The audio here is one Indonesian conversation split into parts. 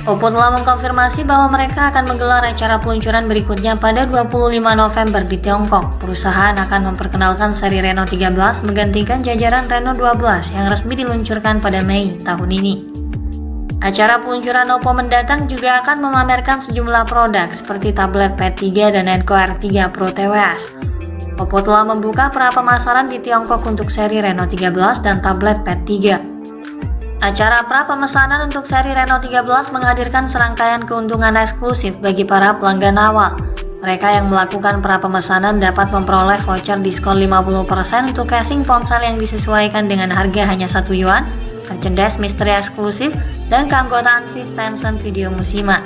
Oppo telah mengkonfirmasi bahwa mereka akan menggelar acara peluncuran berikutnya pada 25 November di Tiongkok. Perusahaan akan memperkenalkan seri Reno 13 menggantikan jajaran Reno 12 yang resmi diluncurkan pada Mei tahun ini. Acara peluncuran Oppo mendatang juga akan memamerkan sejumlah produk seperti tablet Pad 3 dan Enco R3 Pro TWS. Oppo telah membuka pra-pemasaran di Tiongkok untuk seri Reno 13 dan tablet Pad 3. Acara pra-pemesanan untuk seri Reno 13 menghadirkan serangkaian keuntungan eksklusif bagi para pelanggan awal. Mereka yang melakukan pra-pemesanan dapat memperoleh voucher diskon 50% untuk casing ponsel yang disesuaikan dengan harga hanya 1 yuan, merchandise misteri eksklusif, dan keanggotaan VIP Tencent Video Musiman.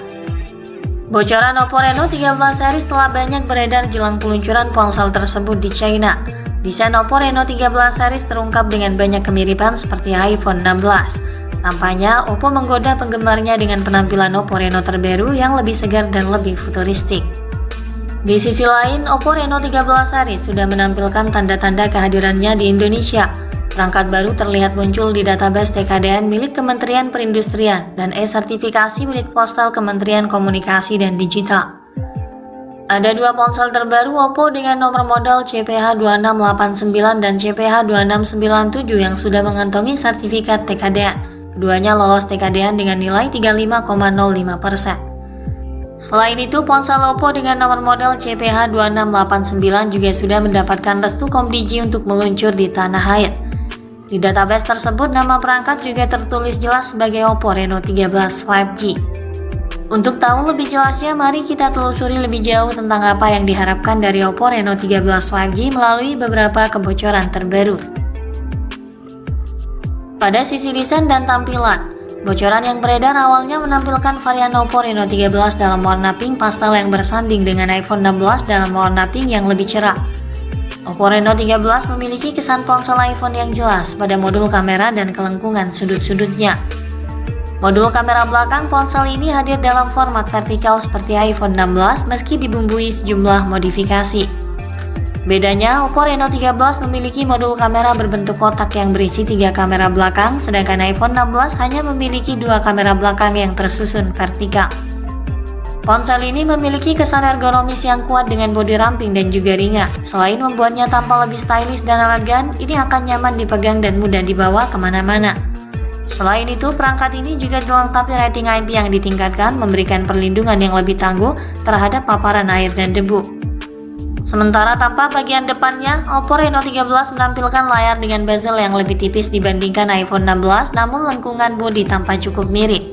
Bocoran Oppo Reno 13 series telah banyak beredar jelang peluncuran ponsel tersebut di China. Desain Oppo Reno 13 series terungkap dengan banyak kemiripan seperti iPhone 16. Tampaknya Oppo menggoda penggemarnya dengan penampilan Oppo Reno terbaru yang lebih segar dan lebih futuristik. Di sisi lain, Oppo Reno 13 series sudah menampilkan tanda-tanda kehadirannya di Indonesia. Perangkat baru terlihat muncul di database TKDN milik Kementerian Perindustrian dan e-sertifikasi milik Postal Kementerian Komunikasi dan Digital. Ada dua ponsel terbaru Oppo dengan nomor model CPH2689 dan CPH2697 yang sudah mengantongi sertifikat TKDN. Keduanya lolos TKDN dengan nilai 35,05%. Selain itu, ponsel Oppo dengan nomor model CPH2689 juga sudah mendapatkan restu Komdigi untuk meluncur di tanah air. Di database tersebut, nama perangkat juga tertulis jelas sebagai Oppo Reno 13 5G. Untuk tahu lebih jelasnya, mari kita telusuri lebih jauh tentang apa yang diharapkan dari Oppo Reno 13 5G melalui beberapa kebocoran terbaru. Pada sisi desain dan tampilan, bocoran yang beredar awalnya menampilkan varian Oppo Reno 13 dalam warna pink pastel yang bersanding dengan iPhone 16 dalam warna pink yang lebih cerah. Oppo Reno 13 memiliki kesan ponsel iPhone yang jelas pada modul kamera dan kelengkungan sudut-sudutnya. Modul kamera belakang ponsel ini hadir dalam format vertikal seperti iPhone 16 meski dibumbui sejumlah modifikasi. Bedanya, Oppo Reno 13 memiliki modul kamera berbentuk kotak yang berisi 3 kamera belakang, sedangkan iPhone 16 hanya memiliki 2 kamera belakang yang tersusun vertikal. Ponsel ini memiliki kesan ergonomis yang kuat dengan bodi ramping dan juga ringan. Selain membuatnya tampak lebih stylish dan elegan, ini akan nyaman dipegang dan mudah dibawa kemana-mana. Selain itu, perangkat ini juga dilengkapi rating IP yang ditingkatkan, memberikan perlindungan yang lebih tangguh terhadap paparan air dan debu. Sementara tampak bagian depannya, Oppo Reno 13 menampilkan layar dengan bezel yang lebih tipis dibandingkan iPhone 16, namun lengkungan bodi tampak cukup mirip.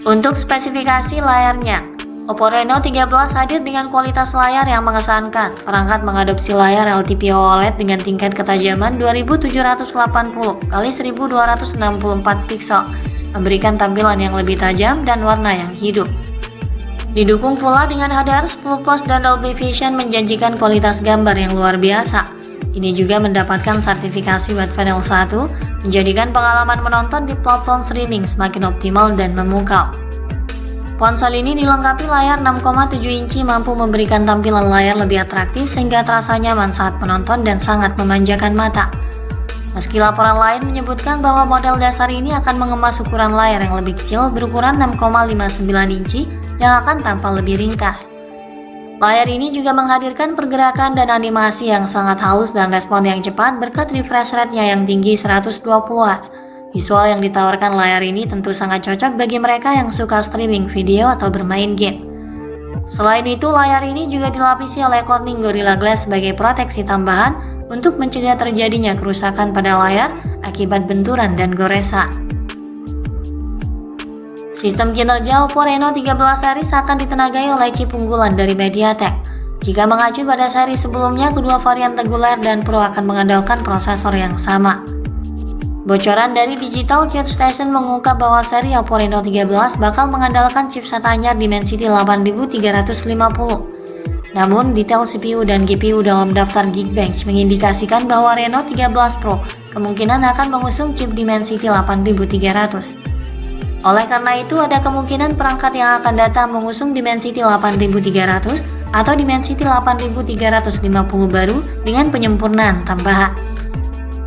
Untuk spesifikasi layarnya, Oppo Reno 13 hadir dengan kualitas layar yang mengesankan. Perangkat mengadopsi layar LTPO OLED dengan tingkat ketajaman 2780x1264 pixel, memberikan tampilan yang lebih tajam dan warna yang hidup. Didukung pula dengan HDR10+ dan Dolby Vision menjanjikan kualitas gambar yang luar biasa. Ini juga mendapatkan sertifikasi White Panel 1, menjadikan pengalaman menonton di platform streaming semakin optimal dan memukau. Ponsel ini dilengkapi layar 6,7 inci mampu memberikan tampilan layar lebih atraktif sehingga terasa nyaman saat menonton dan sangat memanjakan mata. Meski laporan lain menyebutkan bahwa model dasar ini akan mengemas ukuran layar yang lebih kecil berukuran 6,59 inci yang akan tampak lebih ringkas. Layar ini juga menghadirkan pergerakan dan animasi yang sangat halus dan respon yang cepat berkat refresh rate-nya yang tinggi 120 Hz. Visual yang ditawarkan layar ini tentu sangat cocok bagi mereka yang suka streaming video atau bermain game. Selain itu, layar ini juga dilapisi oleh Corning Gorilla Glass sebagai proteksi tambahan untuk mencegah terjadinya kerusakan pada layar akibat benturan dan goresan. Sistem kinerja Oppo Reno 13 series akan ditenagai oleh chip unggulan dari MediaTek. Jika mengacu pada seri sebelumnya, kedua varian reguler dan Pro akan mengandalkan prosesor yang sama. Bocoran dari Digital Jet Station mengungkap bahwa seri Oppo Reno 13 bakal mengandalkan chipset anyar Dimensity 8350. Namun, detail CPU dan GPU dalam daftar Geekbench mengindikasikan bahwa Reno 13 Pro kemungkinan akan mengusung chip Dimensity 8300. Oleh karena itu, ada kemungkinan perangkat yang akan datang mengusung Dimensity 8300 atau Dimensity 8350 baru dengan penyempurnaan tambahan.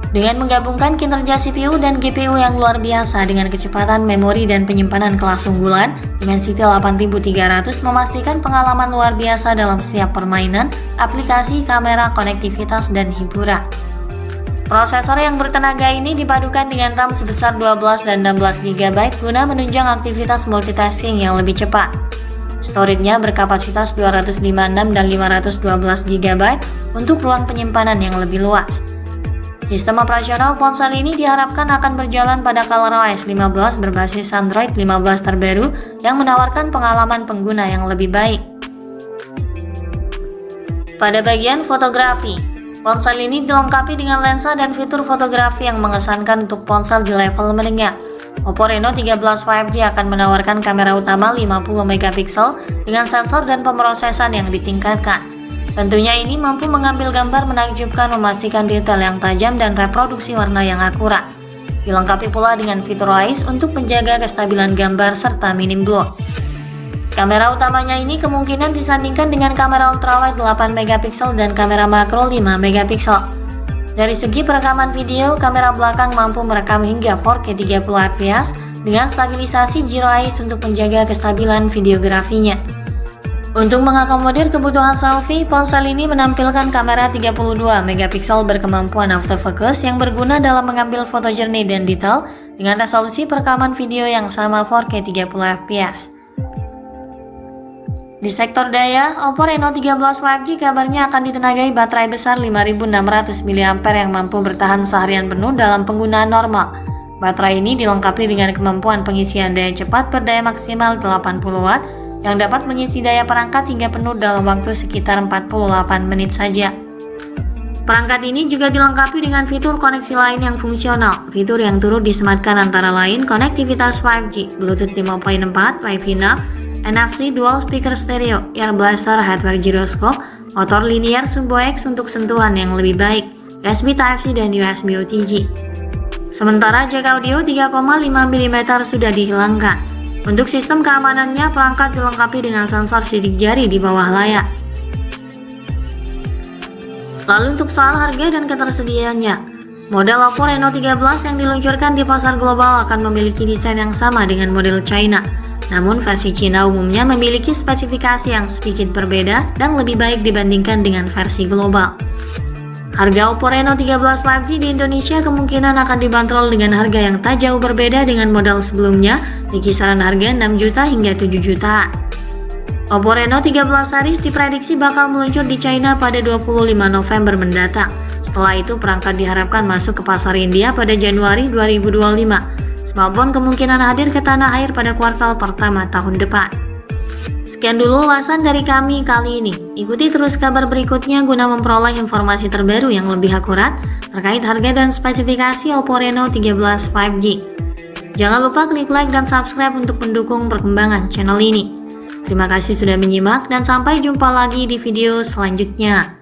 Dengan menggabungkan kinerja CPU dan GPU yang luar biasa dengan kecepatan memori dan penyimpanan kelas unggulan, Dimensity 8300 memastikan pengalaman luar biasa dalam setiap permainan, aplikasi, kamera, konektivitas, dan hiburan. Prosesor yang bertenaga ini dipadukan dengan RAM sebesar 12 dan 16 GB guna menunjang aktivitas multitasking yang lebih cepat. Storage-nya berkapasitas 256 dan 512 GB untuk ruang penyimpanan yang lebih luas. Sistem operasional ponsel ini diharapkan akan berjalan pada ColorOS 15 berbasis Android 15 terbaru yang menawarkan pengalaman pengguna yang lebih baik. Pada bagian fotografi, ponsel ini dilengkapi dengan lensa dan fitur fotografi yang mengesankan untuk ponsel di level menengah. Oppo Reno 13 5G akan menawarkan kamera utama 50 MP dengan sensor dan pemrosesan yang ditingkatkan. Tentunya ini mampu mengambil gambar menakjubkan, memastikan detail yang tajam dan reproduksi warna yang akurat. Dilengkapi pula dengan fitur Eyes untuk menjaga kestabilan gambar serta minim blur. Kamera utamanya ini kemungkinan disandingkan dengan kamera ultrawide 8 MP dan kamera makro 5 MP. Dari segi perekaman video, kamera belakang mampu merekam hingga 4K 30 fps dengan stabilisasi Zero Eyes untuk menjaga kestabilan videografinya. Untuk mengakomodir kebutuhan selfie, ponsel ini menampilkan kamera 32 MP berkemampuan autofocus yang berguna dalam mengambil foto jernih dan detail dengan resolusi perekaman video yang sama 4K 30 fps. Di sektor daya, Oppo Reno 13 5G kabarnya akan ditenagai baterai besar 5600 mAh yang mampu bertahan seharian penuh dalam penggunaan normal. Baterai ini dilengkapi dengan kemampuan pengisian daya cepat berdaya maksimal 80 Watt yang dapat mengisi daya perangkat hingga penuh dalam waktu sekitar 48 menit saja. Perangkat ini juga dilengkapi dengan fitur koneksi lain yang fungsional. Fitur yang turut disematkan antara lain konektivitas 5G, Bluetooth 5.4, Wi-Fi 6, NFC dual speaker stereo, Air Blaster hardware gyroscope, motor linear Sumbo X untuk sentuhan yang lebih baik, USB Type-C dan USB OTG. Sementara jack audio 3,5 mm sudah dihilangkan. Untuk sistem keamanannya, perangkat dilengkapi dengan sensor sidik jari di bawah layar. Lalu untuk soal harga dan ketersediaannya, model Oppo Reno 13 yang diluncurkan di pasar global akan memiliki desain yang sama dengan model China. Namun versi Cina umumnya memiliki spesifikasi yang sedikit berbeda dan lebih baik dibandingkan dengan versi global. Harga Oppo Reno 13 5G di Indonesia kemungkinan akan dibanderol dengan harga yang tak jauh berbeda dengan model sebelumnya di kisaran harga 6 juta hingga 7 juta. Oppo Reno 13 series diprediksi bakal meluncur di China pada 25 November mendatang. Setelah itu perangkat diharapkan masuk ke pasar India pada Januari 2025. Smartphone kemungkinan hadir ke tanah air pada kuartal pertama tahun depan. Sekian dulu ulasan dari kami kali ini. Ikuti terus kabar berikutnya guna memperoleh informasi terbaru yang lebih akurat terkait harga dan spesifikasi Oppo Reno 13 5G. Jangan lupa klik like dan subscribe untuk mendukung perkembangan channel ini. Terima kasih sudah menyimak dan sampai jumpa lagi di video selanjutnya.